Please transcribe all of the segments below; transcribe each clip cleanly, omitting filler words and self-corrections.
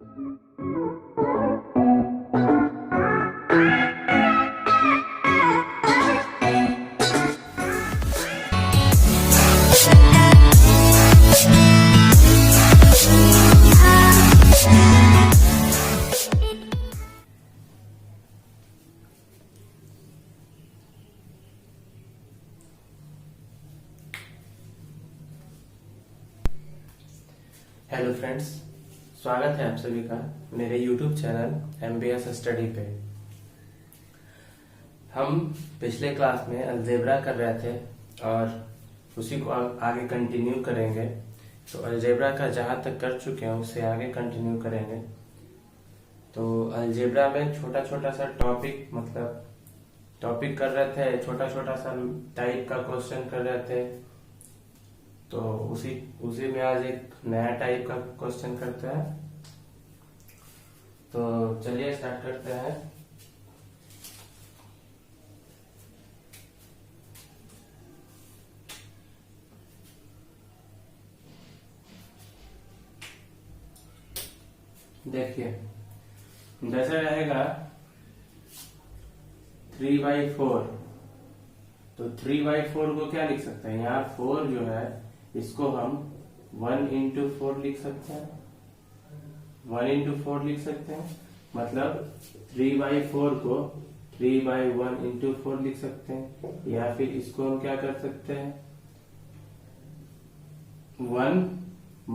Hello friends, स्वागत है आप सभी का मेरे YouTube चैनल MBS स्टडी पे। हम पिछले क्लास में अलजेब्रा कर रहे थे और उसी को आगे कंटिन्यू करेंगे। तो अलजेब्रा का जहां तक कर चुके हैं उससे आगे कंटिन्यू करेंगे। तो अलजेब्रा में छोटा छोटा सा टॉपिक कर रहे थे, छोटा छोटा सा टाइप का क्वेश्चन कर रहे थे। तो उसी में आज एक नया टाइप का क्वेश्चन करते हैं। तो चलिए स्टार्ट करते हैं। देखिए, जैसे रहेगा 3/4। तो 3/4 को क्या लिख सकते हैं? यहाँ 4 जो है इसको हम 1 into 4 लिख सकते हैं। 1 into 4 लिख सकते हैं, मतलब 3/4 को 3/1 into 4 लिख सकते हैं। या फिर इसको हम क्या कर सकते हैं, 1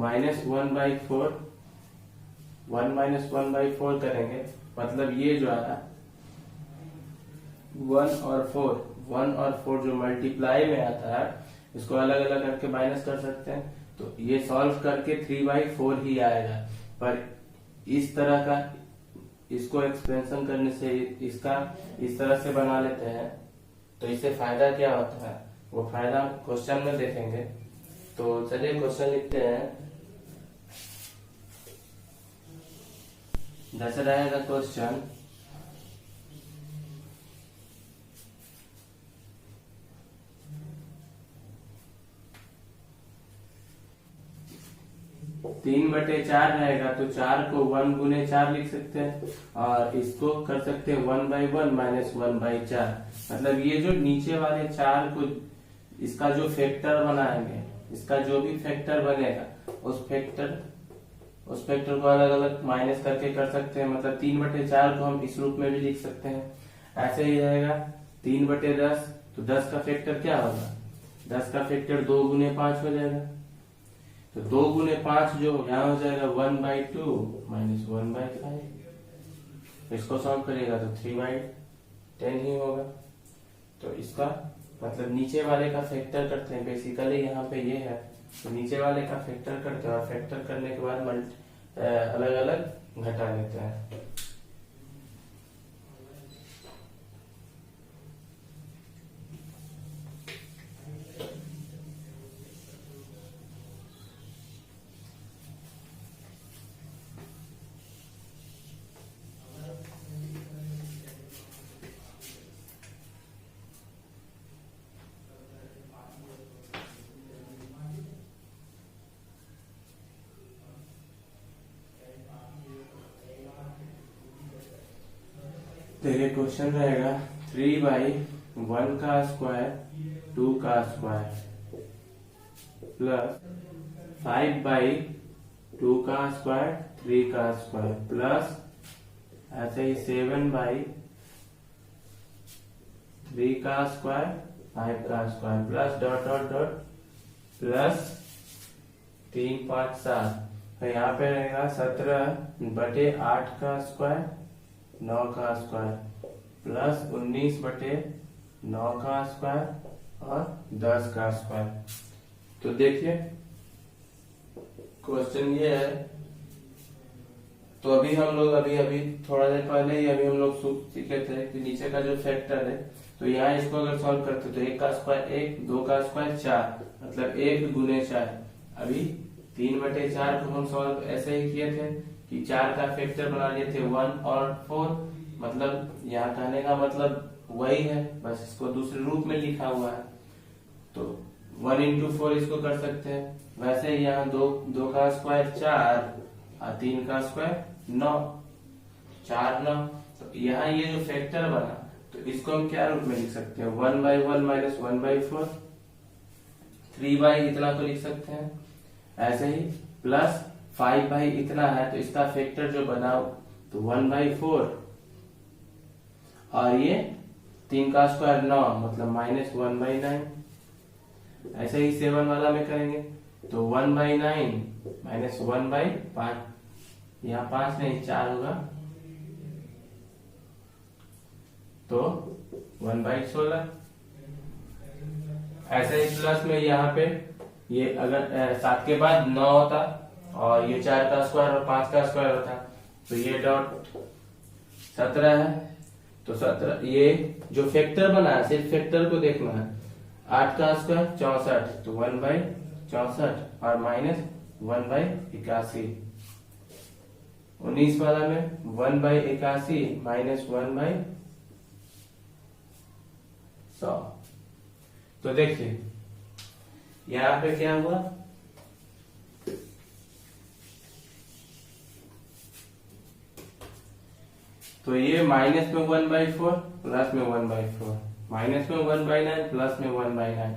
minus 1/4 करेंगे। मतलब ये जो है 1 और 4 जो मल्टीप्लाई में आता है इसको अलग अलग करके माइनस कर सकते हैं। तो ये सॉल्व करके 3/4 ही आएगा। पर इस तरह का इसको एक्सपेंशन करने से इसका इस तरह से बना लेते हैं। तो इससे फायदा क्या होता है वो फायदा क्वेश्चन में देखेंगे। तो चलिए क्वेश्चन लिखते हैं। जैसे रहेगा क्वेश्चन, तीन बटे 4 रहेगा तो 4 को 1 गुने 4 लिख सकते हैं और इसको कर सकते हैं 1/1 माइनस 1/4। मतलब ये जो नीचे वाले 4 को इसका जो फैक्टर बनाएंगे, इसका जो भी फैक्टर बनेगा उस फैक्टर को अलग अलग माइनस करके कर सकते हैं। मतलब 3/4 को हम इस रूप में भी लिख सकते हैं। ऐसे ही रहेगा 3/10। तो 10 का फैक्टर क्या होगा? 10 का फैक्टर 2 गुने 5 हो जाएगा। तो 2 गुने 5 जो यहाँ हो जाएगा 1/2 माइनस 1/5। इसको सॉल्व करिएगा तो 3/10 ही होगा। तो इसका मतलब नीचे वाले का फैक्टर करते हैं। बेसिकली यहाँ पे ये है, तो नीचे वाले का फैक्टर करते हैं और फैक्टर करने के बाद अलग अलग घटा लेते हैं। तो ये क्वेश्चन रहेगा 3/1 का स्क्वायर 2 का स्क्वायर प्लस 5/2 का स्क्वायर 3 का स्क्वायर प्लस ऐसे ही 7/3 का स्क्वायर 5 का square plus dot dot dot plus 3 5 7। तो यहाँ पे रहेगा 17/8 का स्क्वायर 9 का स्क्वायर प्लस 19/9 का स्क्वायर और 10 का स्क्वायर। तो देखिए क्वेश्चन ये है। तो अभी हम लोग अभी थोड़ा देर पहले ही हम लोग सीखे थे कि नीचे का जो फैक्टर है, तो यहाँ इसको अगर सॉल्व करते तो 1 का स्क्वायर 1, 2 का स्क्वायर 4, मतलब 1 गुने 4। अभी 3/4 को हम सॉल्व ऐसे ही किए थे कि 4 का फैक्टर बना लिए थे 1 और 4। मतलब यहाँ कहने का मतलब वही है, बस इसको दूसरे रूप में लिखा हुआ है। तो 1 into 4 इसको कर सकते हैं। वैसे यहाँ 2 का स्क्वायर 4 और 3 का स्क्वायर 9, 4 9। तो यहाँ ये जो फैक्टर बना तो इसको हम क्या रूप में लिख सकते हैं, 1/1 माइनस 1/4, 3 इतना को लिख सकते हैं। ऐसे ही प्लस 5 इतना है तो इसका फैक्टर जो बना तो 1/4, और ये 3 का स्क्वायर 9 मतलब -1/9। ऐसे ही 7 वाला में करेंगे तो 1/9 माइनस 1/5, यहाँ 5 नहीं 4 होगा तो 1/16। ऐसे ही प्लस में यहाँ पे ये अगर 7 के बाद 9 होता और ये 4 का स्क्वायर और 5 का स्क्वायर होता तो ये डॉट 17 है। तो 17 ये जो फैक्टर बना है सिर्फ फैक्टर को देखना है, 8 का स्क्वायर 64 तो 1/64 और माइनस 1/81। 19 वाला में 1/81 माइनस 1/100। तो देखिए यहाँ पे क्या हुआ, तो ये माइनस में 1/4 प्लस में 1/4, माइनस में 1/9 प्लस में 1/9,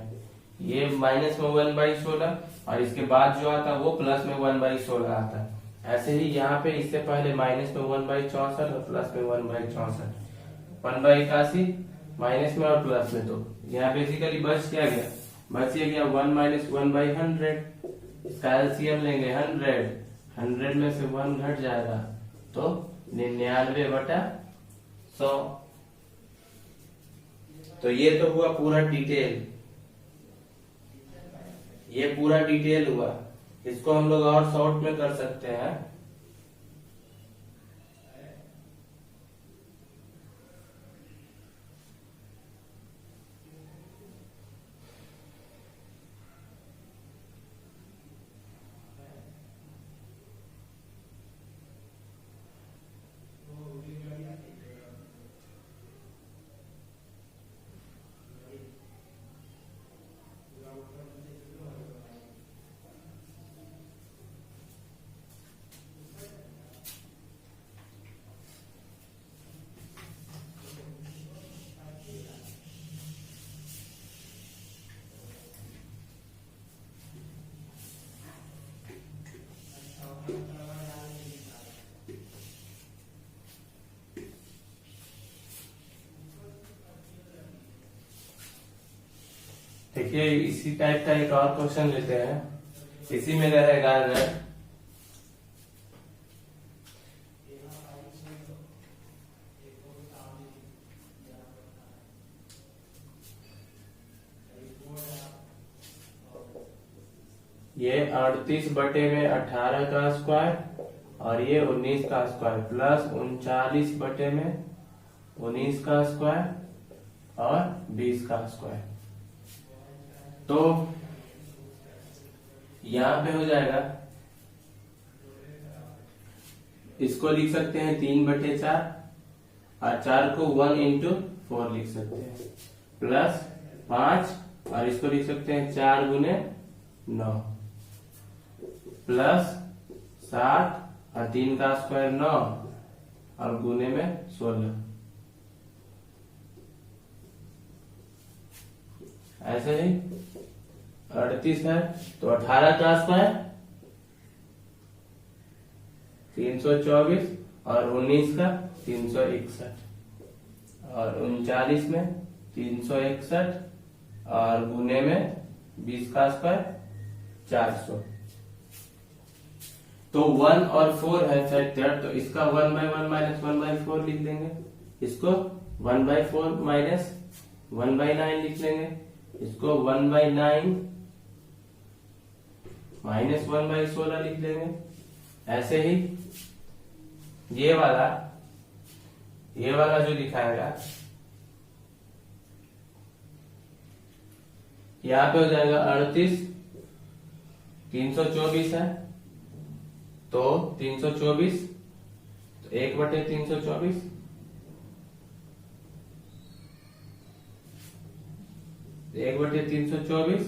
ये माइनस में 1/16 और इसके बाद जो आता वो प्लस में 1/16 आता। ऐसे ही यहाँ पे इससे पहले माइनस में 1/64 और प्लस में 1/64, 1/81 माइनस में और प्लस में, तो यहाँ बेसिकली बच क्या गया, बच ये गया 1 माइनस 1/100। इसका एलसीएम लेंगे 100 में से 1 घट जाएगा तो 99/100। तो ये तो हुआ पूरा डिटेल, ये पूरा डिटेल हुआ। इसको हम लोग और शॉर्ट में कर सकते हैं। देखिए इसी टाइप का एक और क्वेश्चन लेते हैं, इसी में रहेगा अगर ये 38/18 का स्क्वायर और ये 19 का स्क्वायर प्लस 39/19 का स्क्वायर और 20 का स्क्वायर। तो यहां पे हो जाएगा, इसको लिख सकते हैं 3/4 और 4 को 1 into 4 लिख सकते हैं, प्लस 5 और इसको लिख सकते हैं 4 गुने 9 प्लस 7 और 3 का स्क्वायर 9 और गुने में 16। ऐसे ही 38 है तो 18 का स्क्वायर 324 और 19 का 361 और 39 में 361 और गुने में 20 का स्क्वायर 400। तो 1 और 4 है फैक्टर, तो इसका 1/1 माइनस 1/4 लिख देंगे, इसको 1/4 माइनस 1/9 लिख लेंगे, इसको 1/9 माइनस 1/16 लिख लेंगे। ऐसे ही ये वाला जो दिखाएगा यहाँ पे हो जाएगा 38, 324 है तो 324 तो 1/324 1/324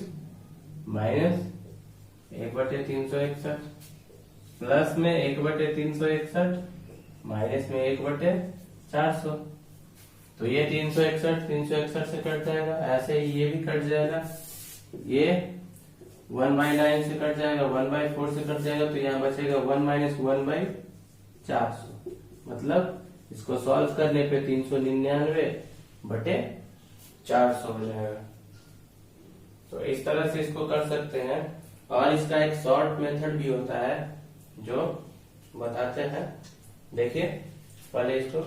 माइनस 1/361 प्लस में 1/361 माइनस में 1/400। तो ये 361 से कट जाएगा, ऐसे ही ये भी कट जाएगा, ये 1/9 से कट जाएगा, 1/4 से कट जाएगा, तो यहाँ बचेगा 1 - 1/400। मतलब इसको सॉल्व करने पे 399/400 हो जाएगा। तो इस तरह से इसको कर सकते हैं। और इसका एक शॉर्ट मेथड भी होता है जो बताते हैं, देखिए पहले इसको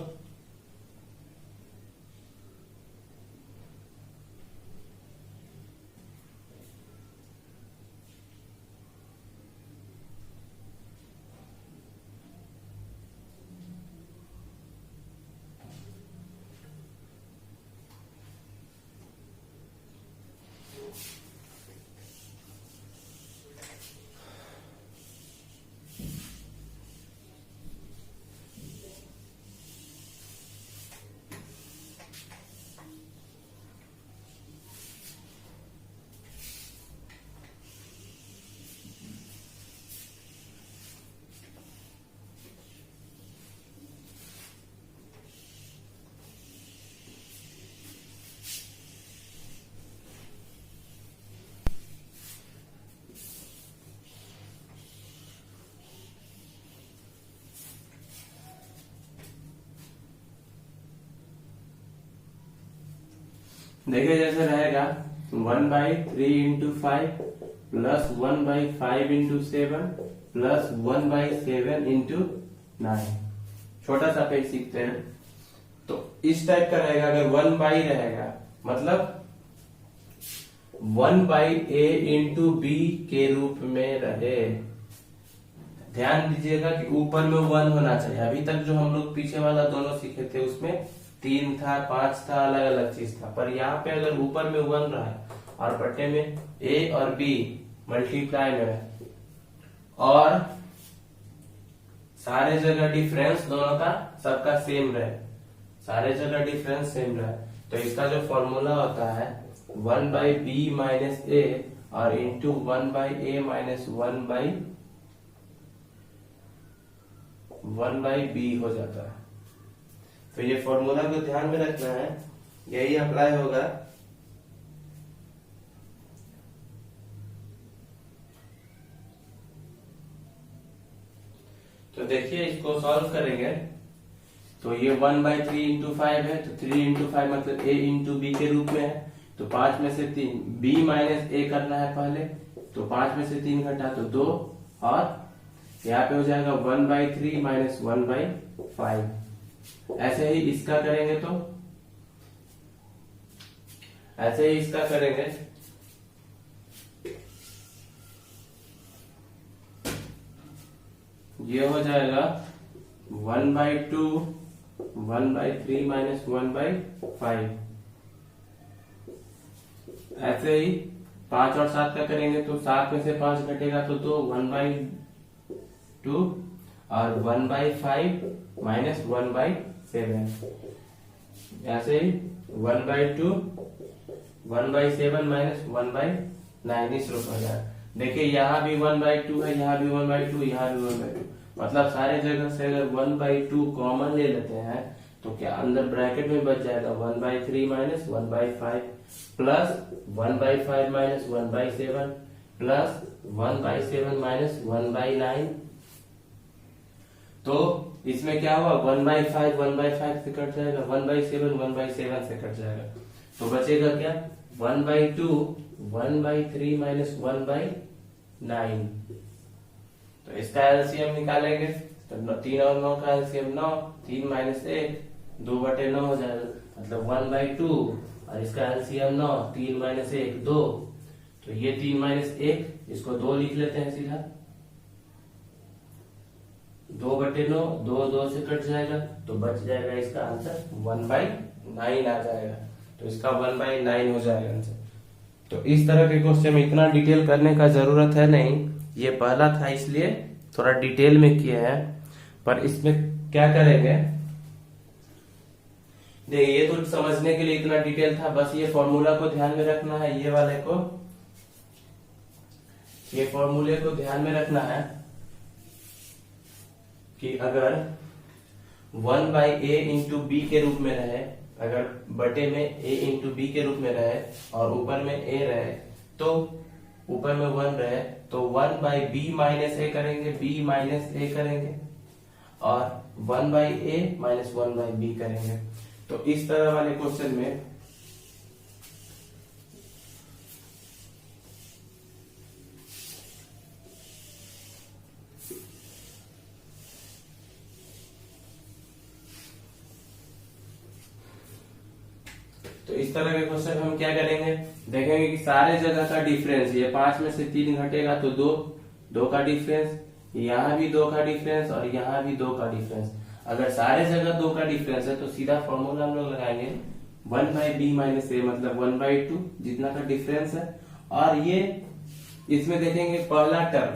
देखिए जैसे रहेगा 1/3 × 5 प्लस 1/5 × 7 प्लस 1/7 × 9। छोटा सा पेज सीखते हैं। तो इस टाइप का रहेगा, अगर 1/, रहेगा मतलब 1/a × b के रूप में रहे। ध्यान दीजिएगा कि ऊपर में 1 होना चाहिए। अभी तक जो हम लोग पीछे वाला दोनों सीखे थे उसमें 3 था, 5 था, अलग अलग चीज था। पर यहाँ पे अगर ऊपर में 1 रहा है और बट्टे में a और b मल्टीप्लाई में है और सारे जगह डिफरेंस दोनों का सबका सेम रहे, सारे जगह डिफरेंस सेम रहे, तो इसका जो फॉर्मूला होता है 1/b - a और इंटू 1/a - 1/b हो जाता है। तो ये फॉर्मूला को ध्यान में रखना है, यही अप्लाई होगा। तो देखिए इसको सॉल्व करेंगे तो ये 1/3 × 5 है, तो 3 × 5 मतलब a × b के रूप में है। तो 5 में से 3 b - a करना है पहले, तो 5 में से 3 घटा तो 2, और यहाँ पे हो जाएगा 1/3 - 1/5। ऐसे ही इसका करेंगे, तो ऐसे ही इसका करेंगे ये हो जाएगा 1/2 1/3 - 1/5। ऐसे ही 5 और 7 का करेंगे, तो 7 में से 5 घटेगा तो 2, 1/2 और 1/5 - 1/7। ऐसे ही 1/2 1/7 - 1/9 इस रूप में जाए। देखिए यहाँ भी 1/2 है, यहाँ भी 1/2, यहाँ भी 1/2, मतलब सारे जगह से अगर 1/2 कॉमन ले लेते हैं तो क्या अंदर ब्रैकेट में बच जाएगा 1/3 - 1/5 प्लस 1/5 - 1/7 प्लस 1/7 - 1/9। तो इसमें क्या हुआ 1/5 1/5 से कट जाएगा, 1/7 1/7 से कट जाएगा, तो बचेगा क्या 1/2 1/3 - 1/9। तो इसका एलसीएम निकालेंगे, तो 3 और 9 का एलसीएम 9, 3 - 1 2/9 हो जाएगा, मतलब 1/2, और इसका एलसीएम 9, 3 - 1 2, तो ये 3 - 1 इसको 2 लिख लेते हैं सीधा, 2/9, 2 से कट जाएगा, तो बच जाएगा इसका आंसर 1/9 आ जाएगा। तो इसका 1/9 हो जाएगा आंसर। तो इस तरह के क्वेश्चन में इतना डिटेल करने का जरूरत है नहीं, ये पहला था इसलिए थोड़ा डिटेल में किए हैं। पर इसमें क्या करेंगे, देखिए ये तो समझने के लिए इतना डिटेल था, बस ये फॉर्मूला को ध्यान में रखना है, ये वाले को, ये फॉर्मूले को ध्यान में रखना है कि अगर 1 बाई ए इंटू बी के रूप में रहे, अगर बटे में ए इंटू बी के रूप में रहे और ऊपर में ए रहे, तो ऊपर में 1 रहे तो 1 बाई बी माइनस ए करेंगे, बी माइनस ए करेंगे, और 1 by A minus 1 by B करेंगे। तो इस तरह वाले क्वेश्चन में तो इस तरह के क्वेश्चन हम क्या करेंगे, देखेंगे कि सारे जगह का डिफरेंस, ये 5 में से 3 घटेगा तो 2 का डिफरेंस, यहाँ भी 2 का डिफरेंस और यहाँ भी 2 का डिफरेंस। अगर सारे जगह 2 का डिफरेंस है तो सीधा फॉर्मूला हम लोग लगाएंगे 1 बाई बी माइनस ए, मतलब 1 बाई 2 जितना का डिफरेंस है। और ये इसमें देखेंगे पहला टर्म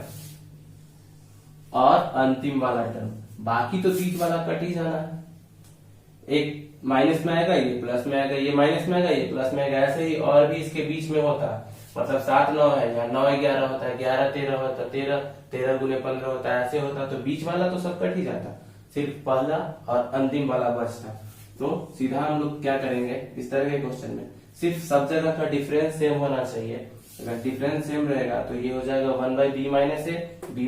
और अंतिम वाला टर्म, बाकी तो बीच वाला कट ही जाना है। एक माइनस में आएगा, ये प्लस में आएगा, ये माइनस में आएगा, ये प्लस में आएगा, ऐसे ही और भी इसके बीच में होता है। मतलब 7 9 है या 9 11 होता है, 11 13 होता है, 13 गुने 15 होता है, ऐसे होता। तो बीच वाला तो सब कट ही जाता, सिर्फ पहला और अंतिम वाला बचता। तो सीधा हम लोग क्या करेंगे, इस तरह के क्वेश्चन में सिर्फ सब जगह का डिफरेंस सेम होना चाहिए। अगर डिफरेंस सेम रहेगा तो ये हो जाएगा 1 बाई बी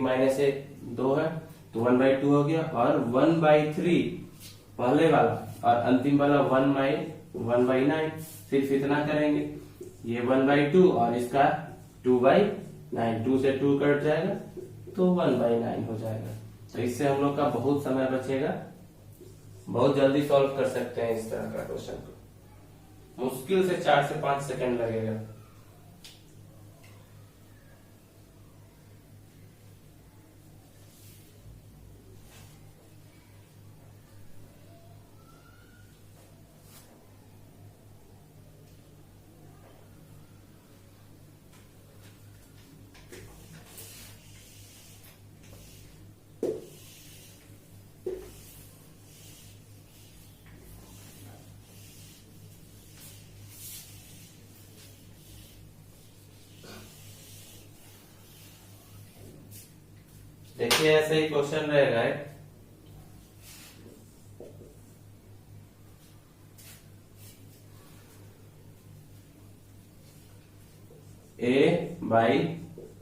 माइनस ए 2 है तो 1 बाई 2 हो गया, और 1 बाई 3 पहले वाला और अंतिम वाला 1 बाई 9, सिर्फ इतना करेंगे। ये 1 बाई 2 और इसका 2 बाई 9, 2 से 2 कट जाएगा तो 1 बाई 9 हो जाएगा। तो इससे हम लोग का बहुत समय बचेगा, बहुत जल्दी सॉल्व कर सकते हैं इस तरह का क्वेश्चन को। मुश्किल से 4 से 5 सेकंड लगेगा। देखिए ऐसे ही क्वेश्चन रहेगा, a by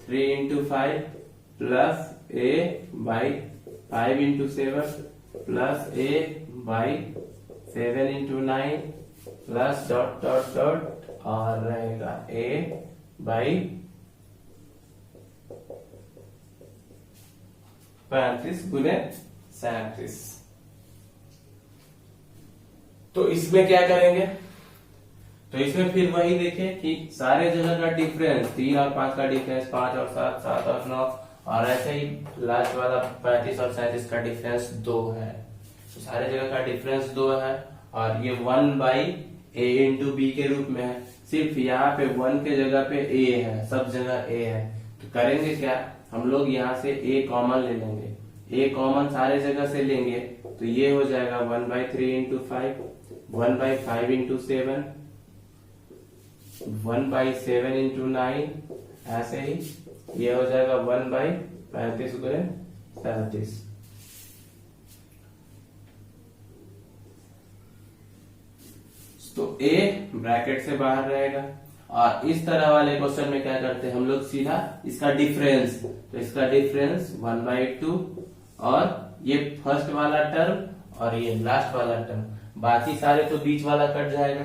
3 into 5 plus a by 5 into 7 plus a by 7 into 9 plus dot dot dot, और रहेगा a बाई 35 गुने 37। तो इसमें क्या करेंगे, तो इसमें फिर वही देखें कि सारे जगह का डिफरेंस 3 और 5 का डिफरेंस, 5 और 7, 7 और 9, और ऐसे ही लास्ट वाला 35 और 37 का डिफरेंस 2 है। तो सारे जगह का डिफरेंस 2 है, और ये 1 बाई ए इंटू बी के रूप में है। सिर्फ यहाँ पे 1 के जगह पे a है, सब जगह a है। तो करेंगे क्या, हम लोग यहाँ से a कॉमन ले लेंगे, a कॉमन सारे जगह से लेंगे तो ये हो जाएगा 1 by 3 into 5, 1 by 5 into 7, 1 by 7 into 9, ऐसे ही ये हो जाएगा 1 बाई 35 गुने 37। तो a ब्रैकेट से बाहर रहेगा। और इस तरह वाले क्वेश्चन में क्या करते हैं हम लोग, सीधा इसका डिफरेंस, तो इसका डिफरेंस 1 बाई 2, और ये फर्स्ट वाला टर्म और ये लास्ट वाला टर्म, बाकी सारे तो बीच वाला कट जाएगा।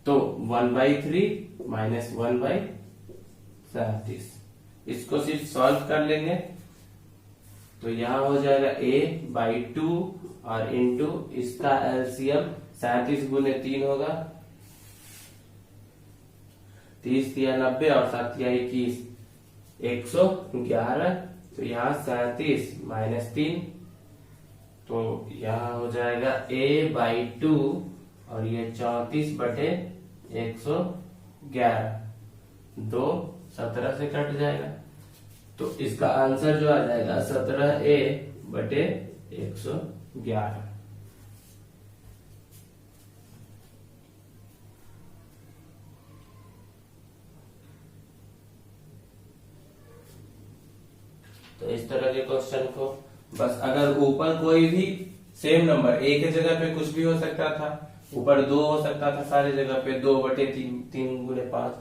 तो 1 बाई 3 माइनस 1 बाई 37, इसको सिर्फ सॉल्व कर लेंगे तो यहाँ हो जाएगा a बाई 2 और इंटू इसका एलसीएम 37 गुने 3 होगा, 30 या 90 और 7 या 21, 111। तो यहाँ 37 माइनस 3, तो यहाँ हो जाएगा a बाई 2 और ये 34 बटे 111, 2 17 से कट जाएगा। तो इसका आंसर जो आ जाएगा 17a बटे 111। तो इस तरह के क्वेश्चन को बस, अगर ऊपर कोई भी सेम नंबर एक ही जगह पे कुछ भी हो सकता था, ऊपर 2 हो सकता था, सारी जगह पे 2/3, 3 × 5,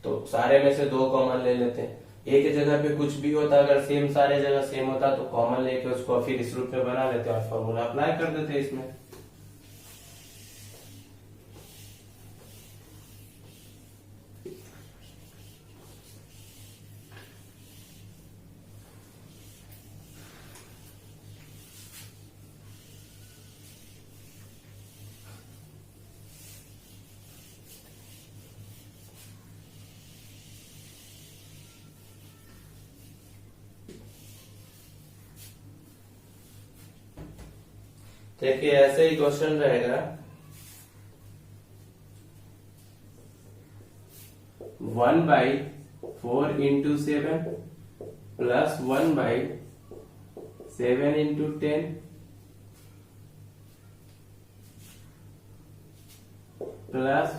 तो सारे में से 2 कॉमन ले लेते हैं। एक ही जगह पे कुछ भी होता, अगर सेम सारे जगह सेम होता तो कॉमन लेके उसको फिर इस रूप में बना लेते और फॉर्मूला अप्लाई कर देते इसमें। देखिए ऐसे ही क्वेश्चन रहेगा, 1/4 × 7 प्लस 1/7 × 10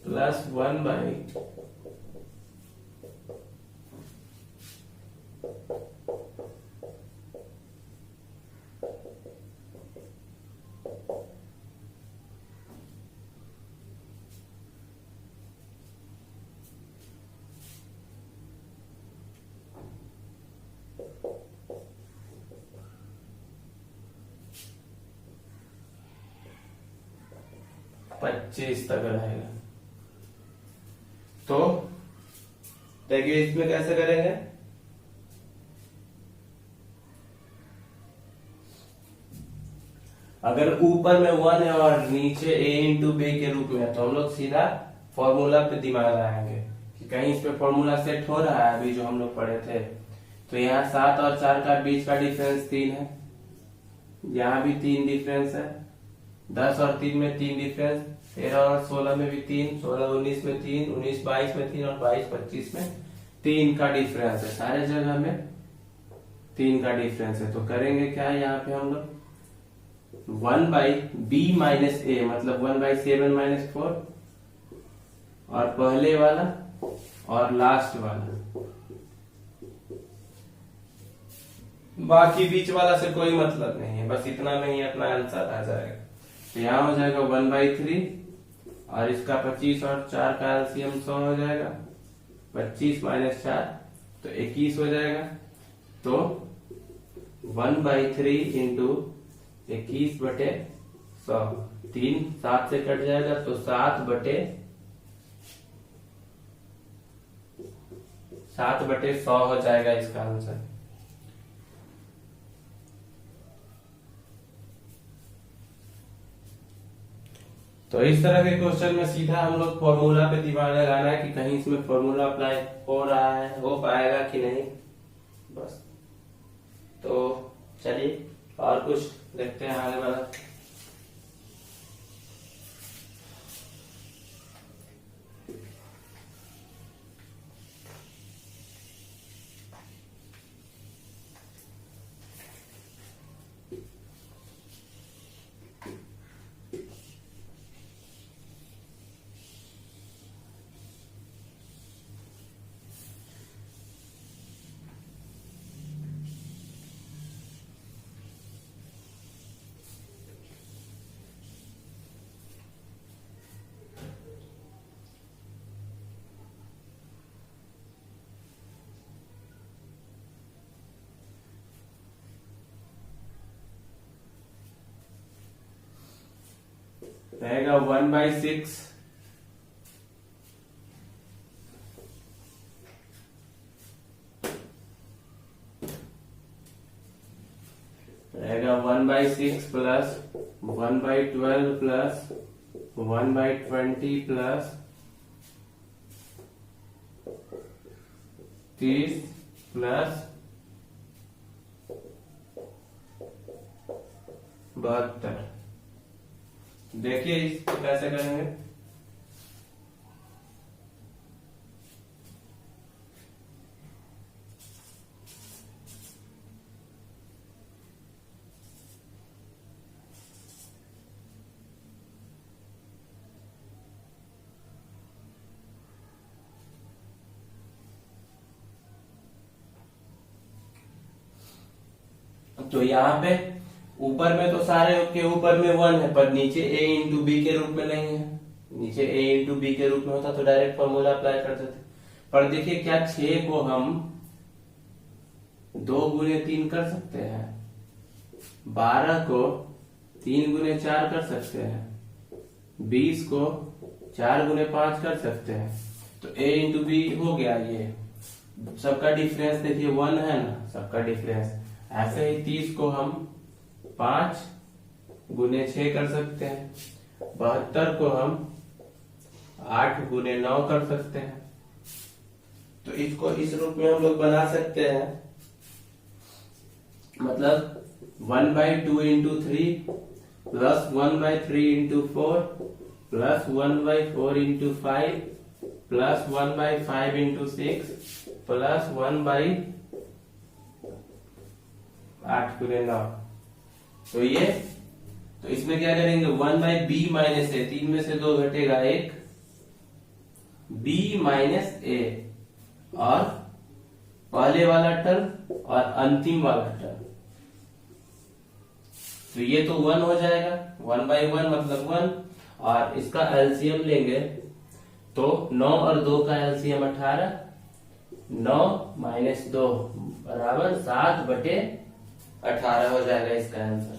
प्लस 1/, पच्चीस तक रहेगा। तो देखिए इसमें कैसे करेंगे, अगर ऊपर में 1 है और नीचे a × b के रूप में है, तो हम लोग सीधा फॉर्मूला पे दिमाग लगाएंगे कि कहीं इस पे फॉर्मूला सेट हो रहा है, अभी जो हम लोग पढ़े थे। तो यहाँ 7 और 4 का बीच का डिफरेंस 3 है, यहाँ भी 3 डिफरेंस है, 10 और 3 में 3 डिफरेंस, 13 और 16 में भी 3, 16 19 में 3, 19 22 में 3 और 22 25 में 3 का डिफरेंस है, सारे जगह में 3 का डिफरेंस है। तो करेंगे क्या है, यहाँ पे हम लोग 1/b - a मतलब 1/7 - 4 और पहले वाला और लास्ट वाला, बाकी बीच वाला से कोई मतलब नहीं है, बस इतना में ही अपना आंसर आ जाएगा। तो यहाँ हो जाएगा 1/3 और इसका 25 और 4 का एलसीएम 100 हो जाएगा, 25 - 4 तो 21 हो जाएगा। तो 1/3 × 21/100, 3 7 से कट जाएगा तो 7/100 हो जाएगा इसका आंसर। तो इस तरह के क्वेश्चन में सीधा हम लोग फॉर्मूला पे दिमाग लगाना है कि कहीं इसमें फॉर्मूला अप्लाई हो रहा है, हो पाएगा कि नहीं, बस। तो चलिए और कुछ देखते हैं आगे वाला। रहेगा 1/6 रहेगा 1/6 प्लस 1/12 प्लस 1/20 प्लस 30 प्लस 72। देखिए इसको कैसे करेंगे, तो यहाँ पे ऊपर में तो सारे के ऊपर में 1 है, पर नीचे a इंटू बी के रूप में नहीं है। नीचे a इंटू बी के रूप में होता तो डायरेक्ट फॉर्मूला अप्लाई करते थे। पर देखिए क्या 6 को हम 2 गुने 3 कर सकते हैं, 12 को 3 गुने 4 कर सकते हैं, 20 को 4 गुने 5 कर सकते हैं। तो a इंटू बी हो गया। ये सबका डिफरेंस देखिए 1 है ना, सबका डिफरेंस। ऐसे ही 30 को हम 5 गुने 6 कर सकते हैं, 72 को हम 8 गुने 9 कर सकते हैं। तो इसको इस रूप में हम लोग बना सकते हैं, मतलब 1/2 into 3 plus 1/3 into 4 plus 1/4 into 5 plus 1/5 into 6 plus 1/8 गुने 9। तो ये, तो इसमें क्या करेंगे 1/b माइनस ए, 3 में से 2 घटेगा 1, b माइनस ए, और पहले वाला टर्म और अंतिम वाला टर्म। तो ये तो 1 हो जाएगा, 1/1 मतलब 1, और इसका एलसीएम लेंगे तो 9 और 2 का एलसीएम 18, 9 माइनस 2 बराबर 7/18 हो जाएगा इसका आंसर।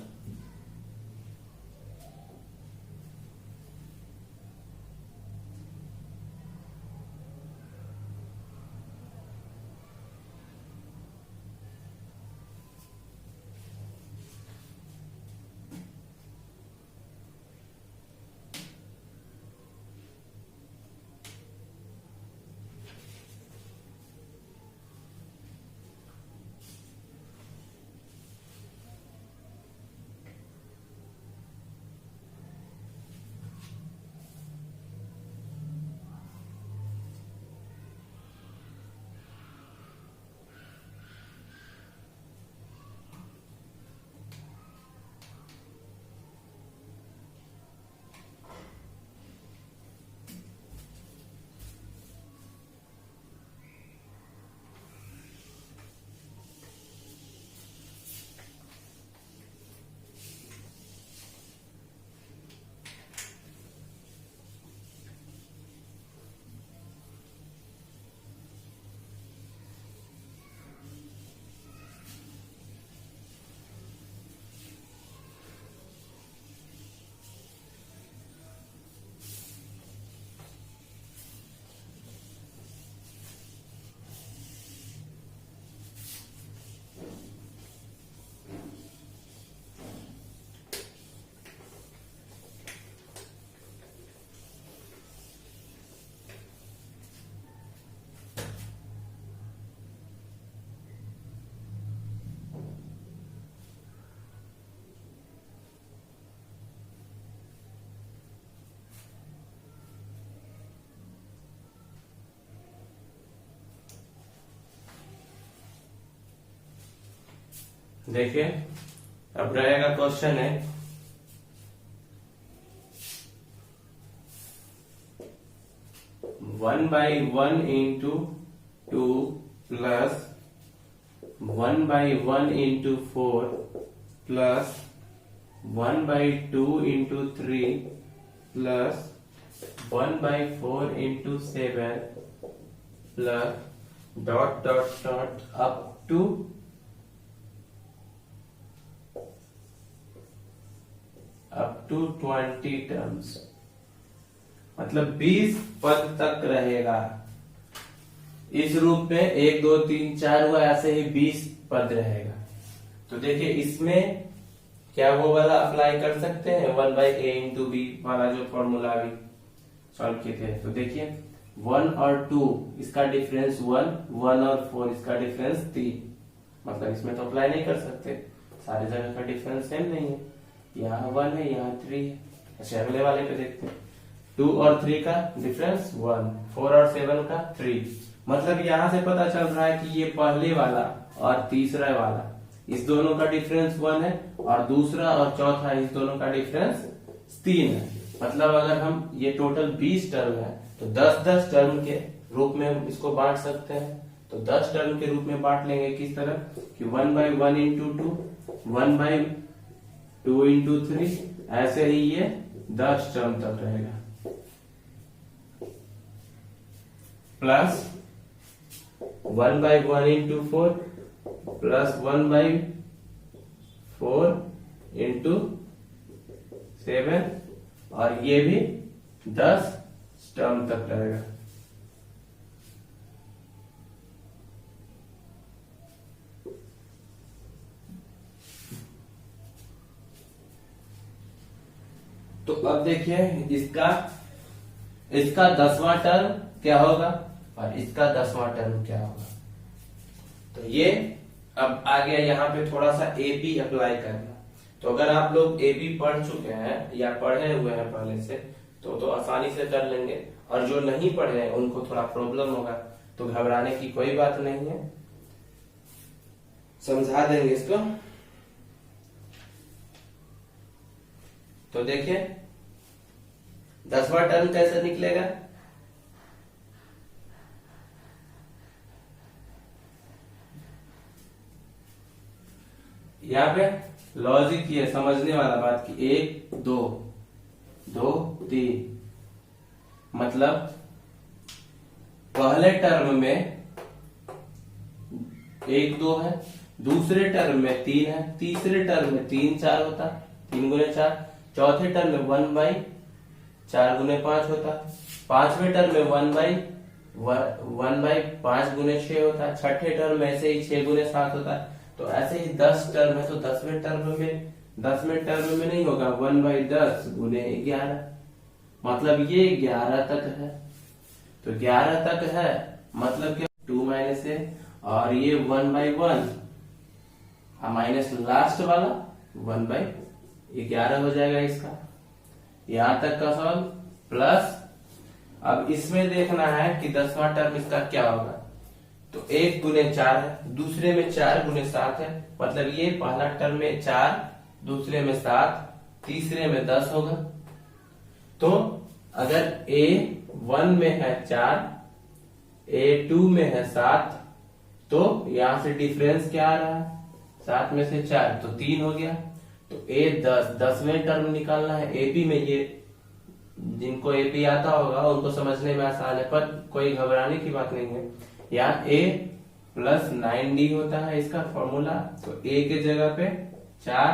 देखिए अब रहेगा क्वेश्चन है 1/1 into 2 plus 1/1 into 4 plus 1/2 into 3 plus 1/4 into 7 plus dot dot dot up to 20 terms, मतलब 20 पद तक रहेगा। इस रूप में 1 2 3 4 हुआ, ऐसे ही 20 पद रहेगा। तो देखिए इसमें क्या वो वाला अप्लाई कर सकते हैं 1/a इंटू बी वाला जो फॉर्मूला अभी सॉल्व किए थे। तो देखिए 1 और 2 इसका डिफरेंस 1, 1 और 4 इसका डिफरेंस 3, मतलब इसमें तो अप्लाई नहीं कर सकते, सारी जगह का डिफरेंस सेम नहीं है। यहाँ 1 है, यहाँ 3 है। अच्छा अगले वाले पे देखते हैं, 2 और 3 का डिफरेंस 1, 4 और 7 का 3, मतलब यहाँ से पता चल रहा है कि ये पहले वाला और तीसरा वाला इस दोनों का डिफरेंस 1 है, और दूसरा और चौथा इस दोनों का डिफरेंस 3 है। मतलब अगर हम ये टोटल 20 टर्म है तो 10-10 टर्म के रूप में हम इसको बांट सकते हैं। तो 10 टर्म के रूप में बांट लेंगे किस तरह कि 1/1 इंटू 2 1/2 इंटू 3, ऐसे ही ये 10 टर्म तक रहेगा, प्लस 1/1 इंटू 4 प्लस 1/4 इंटू 7, और ये भी 10 टर्म तक रहेगा। तो अब देखिए इसका 10वां टर्म क्या होगा और इसका 10वां टर्म क्या होगा। तो ये अब आ गया यहाँ पे थोड़ा सा एपी अप्लाई करना। तो अगर आप लोग एपी पढ़ चुके हैं या पढ़े हुए हैं पहले से तो आसानी से कर लेंगे, और जो नहीं पढ़े हैं उनको थोड़ा प्रॉब्लम होगा, तो घबराने की कोई बात नहीं है, समझा देंगे इसको। तो देखिए 10वां टर्म कैसे निकलेगा। यहाँ पे लॉजिक ये समझने वाला बात की 1 2 2 3, मतलब पहले टर्म में 1 2 है, दूसरे टर्म में 3 है, तीसरे टर्म में 3 4 होता, 3 गुने 4, चौथे टर्म में 1/4 गुने 5 होता, पांचवें टर्म में 1/5 गुने 6 होता, छठे टर्म में ऐसे ही 6 गुने 7 होता। तो ऐसे ही 10 टर्म है, तो 10वें टर्म में नहीं होगा 1/10 गुने 11, मतलब ये 11 तक है। तो 11 तक है मतलब क्या 2 माइनस है, और ये 1/1 माइनस लास्ट वाला 1/11 हो जाएगा इसका। यहां तक का सॉल्व प्लस, अब इसमें देखना है कि 10वां टर्म इसका क्या होगा। तो 1 गुने 4 है, दूसरे में 4 गुने 7 है, मतलब ये पहला टर्म में 4, दूसरे में 7, तीसरे में 10 होगा। तो अगर A1 में है 4, A2 में है 7, तो यहां से डिफरेंस क्या आ रहा है 7 में से 4, तो 3 हो गया। तो A10 10वें टर्म निकालना है। एपी में ये जिनको एपी आता होगा उनको समझने में आसान है, पर कोई घबराने की बात नहीं है। यहाँ A प्लस 9D होता है इसका फॉर्मूला। तो A के जगह पे 4,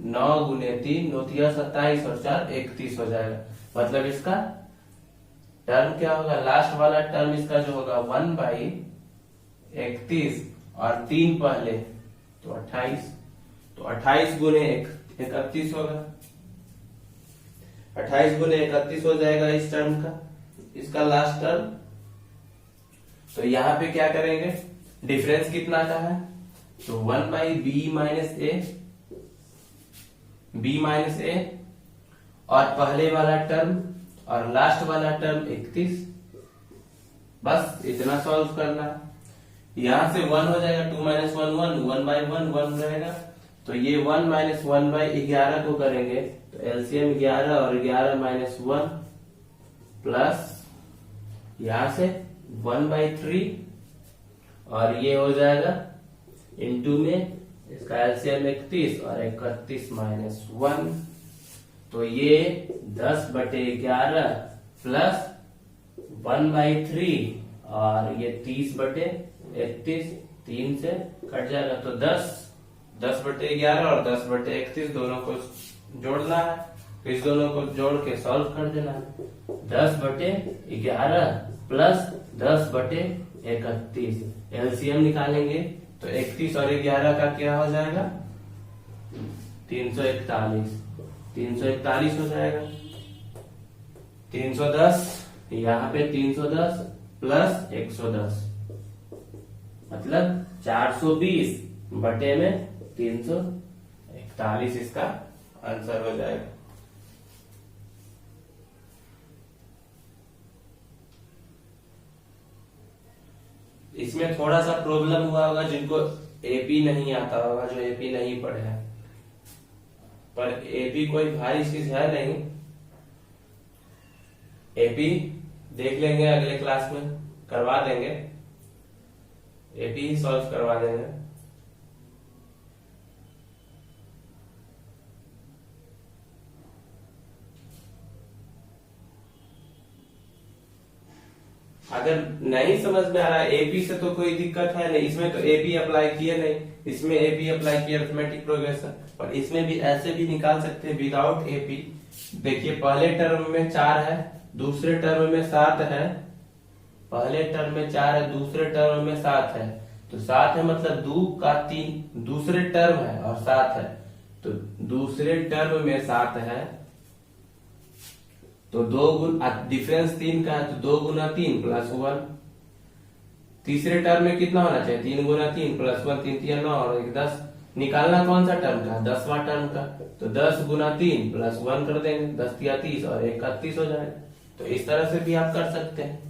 9 गुने 3 9 27 और 4 31 हो जाएगा। मतलब इसका टर्म क्या होगा, लास्ट वाला टर्म इसका जो होगा 1/31 और 3 पहले तो 28। तो 28 गुने 31 होगा, 28 गुने 31 हो जाएगा इस टर्म का, इसका लास्ट टर्म। तो यहाँ पे क्या करेंगे, डिफरेंस कितना का है, तो 1/b माइनस ए और पहले वाला टर्म और लास्ट वाला टर्म 31, बस इतना सॉल्व करना है। यहां से 1 हो जाएगा, 2 माइनस 1 1, 1/1 1 रहेगा। तो ये 1 माइनस 1/11 को करेंगे तो एलसीएम 11 और 11 माइनस 1 प्लस यहां से 1/3 और ये हो जाएगा इनटू में इसका एलसीएम 31 और 31 माइनस 1। तो ये 10/11 प्लस 1/3 और ये 30/31 3 से कट जाएगा। तो 10/11 और 10/31 दोनों को जोड़ना है, तो इस दोनों को जोड़ के सॉल्व कर देना है। 10/11 प्लस 10/31 एलसीएम निकालेंगे तो 31 और 11 का क्या हो जाएगा 341 हो जाएगा। 310 यहाँ पे 310 प्लस 110 मतलब 420 बटे में 341 इसका आंसर हो जाएगा। इसमें थोड़ा सा प्रॉब्लम हुआ होगा जिनको एपी नहीं आता होगा, जो एपी नहीं पढ़े हैं, पर एपी कोई भारी चीज है नहीं। एपी देख लेंगे अगले क्लास में, करवा देंगे, एपी ही सॉल्व करवा देंगे। अगर नहीं समझ में आ रहा है एपी से तो कोई दिक्कत है नहीं, इसमें तो एपी अप्लाई किए नहीं, इसमें एपी अप्लाई किया अरिथमेटिक प्रोग्रेशन, और इसमें भी ऐसे भी निकाल सकते हैं विदाउट एपी। देखिए पहले टर्म में 4 है, दूसरे टर्म में 7 है, पहले टर्म में 4 है, दूसरे टर्म में 7 है, तो 7 है मतलब 2 का 3 दूसरे टर्म है और 7 है, तो दूसरे टर्म में 7 है, तो 2 गुना डिफरेंस 3 का है, तो 2 गुना 3 प्लस 1। तीसरे टर्म में कितना होना चाहिए, 3 गुना 3 प्लस 1, 3 3 9 और 1 10। निकालना कौन सा टर्म का, 10वां टर्म का, तो 10 गुना 3 प्लस 1 कर देंगे, 10 या 30 और 1 का 31 हो जाएगा। तो इस तरह से भी आप कर सकते हैं।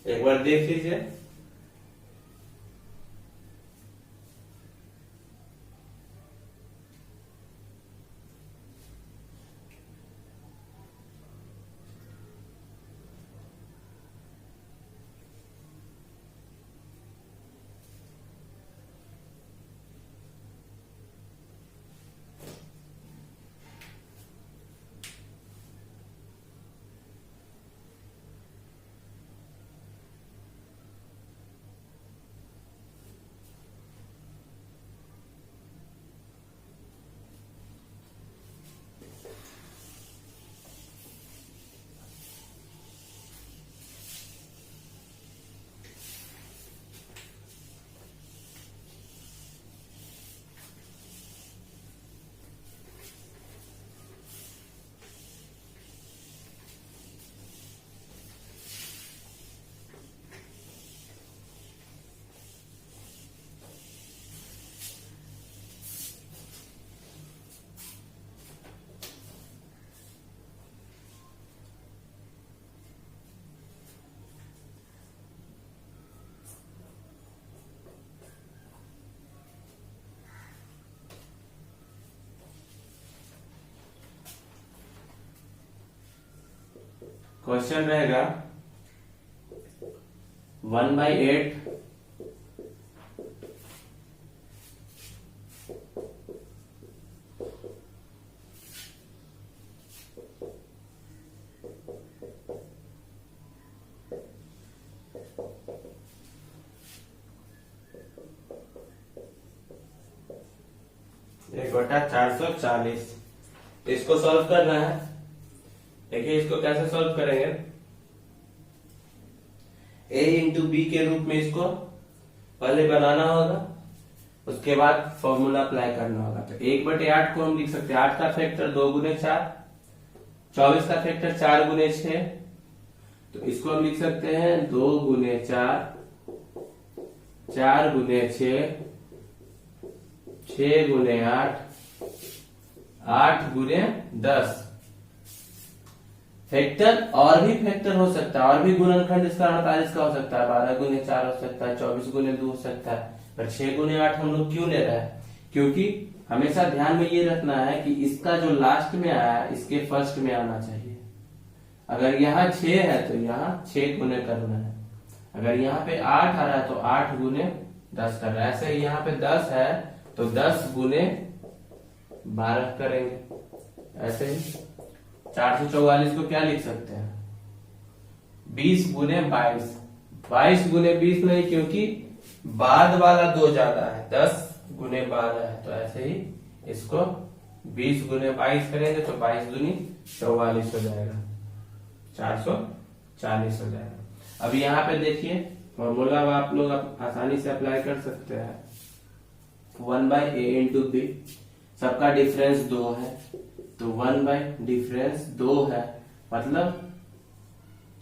एक बार देख लीजिए। क्वेश्चन रहेगा 1/8 1/440। इसको सॉल्व करना है। देखिए इसको कैसे सॉल्व करेंगे, a इंटू बी के रूप में इसको पहले बनाना होगा, उसके बाद फॉर्मूला अप्लाई करना होगा। तो 1/8 को हम लिख सकते हैं 8 का फैक्टर 2 गुने 4, 24 का फैक्टर 4 गुने 6, तो इसको हम लिख सकते हैं 2 गुने 4, 4 गुने 6, 6 गुने 8, 8 गुने 10। फैक्टर और भी फैक्टर हो सकता है, और भी गुणनखंड इसका 48 का हो सकता है, 12 गुने 4 हो सकता है, 24 गुने 2 हो सकता है, पर 6 गुने 8 हम लोग क्यों ले रहे हैं, क्योंकि हमेशा ध्यान में ये रखना है कि इसका जो लास्ट में आया इसके फर्स्ट में आना चाहिए। अगर यहाँ 6 है तो यहाँ 6 गुने करना है, अगर यहाँ पे 8 आ रहा है तो 8 गुने 10 करना है, ऐसे यहाँ पे 10 है तो 10 गुने 12 करेंगे। ऐसे ही 444 को क्या लिख सकते हैं 20 गुने 22, 22 गुने 20 नहीं, क्योंकि बाद वाला 2 ज्यादा है, 10 गुने 12 है, तो ऐसे ही इसको 20 गुने 22 करेंगे तो 22 दूनी 44 हो जाएगा, 440 हो जाएगा। अब यहाँ पे देखिए फॉर्मूला आप लोग आसानी से अप्लाई कर सकते हैं। 1/a इंटू बी, सबका डिफरेंस 2 है, तो 1 डिफरेंस 2 है, मतलब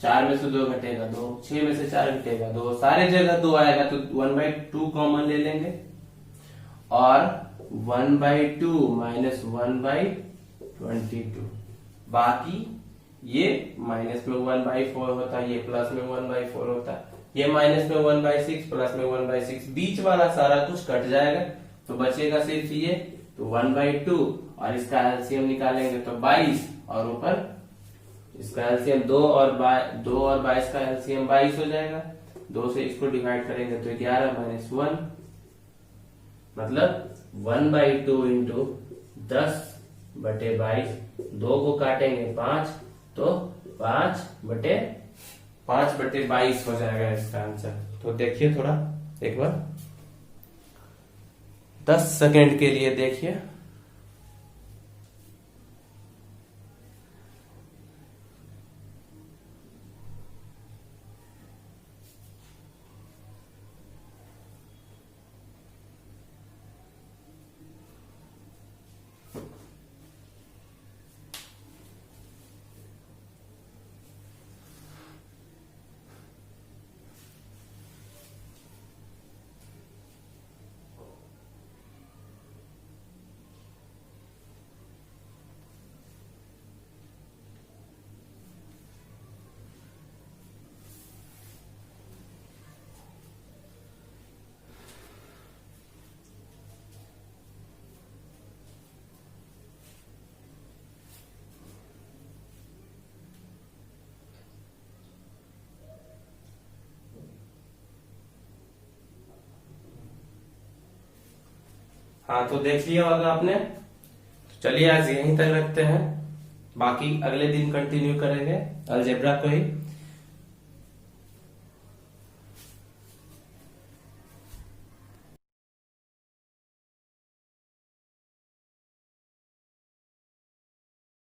4 में से 2 घटेगा 2, 6 में से 4 घटेगा 2, सारे जगह 2 आएगा तो 1/2 कॉमन ले लेंगे, और 1/2 माइनस 1/22, बाकी ये माइनस में 1/4 होता है, ये प्लस में 1/4 होता है, ये माइनस में 1/6 प्लस में 1/6, बीच वाला सारा कुछ कट जाएगा तो बचेगा सिर्फ ये, तो 1/2 और इसका एलसीएम निकालेंगे तो 22 और ऊपर इसका एलसीएम 2 और 22 का एलसीएम 22 हो जाएगा। 2 से इसको डिवाइड करेंगे तो 11 - 1 मतलब 1/2 इंटू 10/22, 2 को काटेंगे 5 तो 5/22 हो जाएगा इसका आंसर। तो देखिए थोड़ा एक बार 10 सेकेंड के लिए देखिए। हाँ तो देख लिया होगा आपने। चलिए आज यहीं तक रखते हैं, बाकी अगले दिन कंटिन्यू करेंगे अलजेब्रा को ही।